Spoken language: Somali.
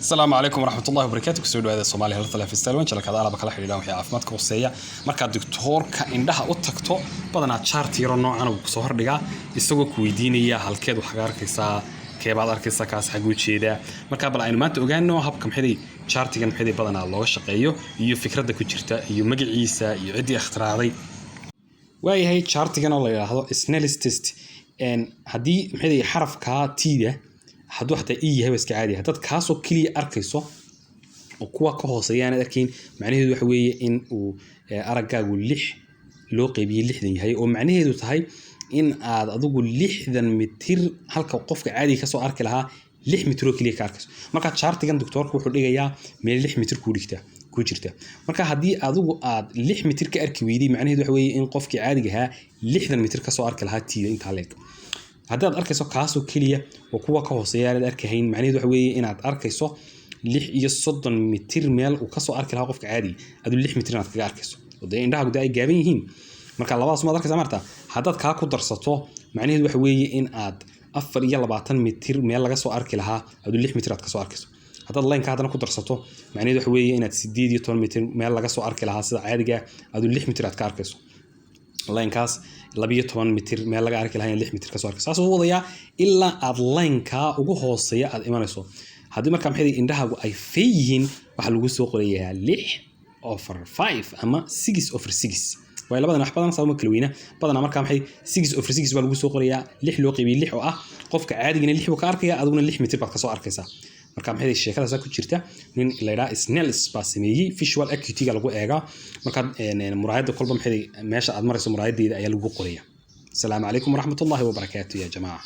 السلام عليكم ورحمة الله وبركاته. كسودو هذا الصومالي هل طلع في استلوان شلك هذا على بكرة حليلان وحياة عفمات كوسية مركز دكتور كإندها أتكتو بدنا شارتي رنو أنا وصهر دقة يسوق كويدينية هالكيد وحجار كيسا كبعض أركيسا كاس حجود شيء ده مركز بالعين ما توجعنه هبكم حدي شارتي كان حدي بدنا الله شقيه يو فكرة ده كتيرتا يو مجل عيسى يعدي اختراعي وهي هي شارتي كان الله هذا سنيلس تيست إن هدي حدي حرف كاتيده hadduu xataa yahay iska caadi ah dad kaasoo kaliya arkayso oo kuwa ka hooseeyana arkin macnaheedu waxa weeye in uu aragaagu 6 loo qeybiyo 60 yahay oo macnaheedu tahay in aad adigu 60 mitir halka qofka caadi ka soo arki lahaa 6 mitir oo kaliya ka arkayso marka chartigan doctorku wuxuu dhigayaa meel 6 mitir ku jirta marka hadii adigu aad 6 mitir ka arki weydii macnaheedu waxa weeye in qofka caadiga ahaa 60 mitir ka soo arki lahaa tiida inta leeg haddaad arkayso kaasoo kaliya oo kuwa ka hooseeya aad arkahayn macnaheedu waxa weeye inaad arkayso 36 mitir meel uu ka soo arki lahaa qofka caadi adu 6 mitir aad kaga arkayso oo indhaha gudaha ay gaaban yihiin marka labadaas ma arkaysa marta haddaad ka ku darsato macnaheedu waxa weeye in aad 24 mitir meel laga soo arki lahaa adu 6 mitir aad ka soo arkayso haddaad line ka hadana ku darsato macnaheedu waxa weeye inaad 18 mitir meel laga soo arki lahaa sida caadiga adu 6 mitir aad ka arkayso line-kaas 12 mitir meel laga arki lahayn 6 mitir ka soo arkay saas oo wadaya ilaa aad line-ka ugu hooseeya aad imanayso hadii marka maxay indhahaagu ay feeyihiin waxa lagu soo qorayaa 6/5 ama 6/6 way labadan wax badan sabab kala weyna badan marka maxay 6/6 baa lagu soo qorayaa 6 loo qeybiyo 6 oo ah qofka caadiga 6 buu ka arkaya aduguna 6 mitir baad ka soo arkaysaa marka maxay sheekadaas ku jirta nin leeyahay Snells baa sameeyay visual acuity ga lagu eega marka muraayada kolba maxay meesha aad marayso muraayadeeda ayaa lagu qorayaa. Assalamu alaykum wa rahmatullahi wa barakatuh ya jamaa.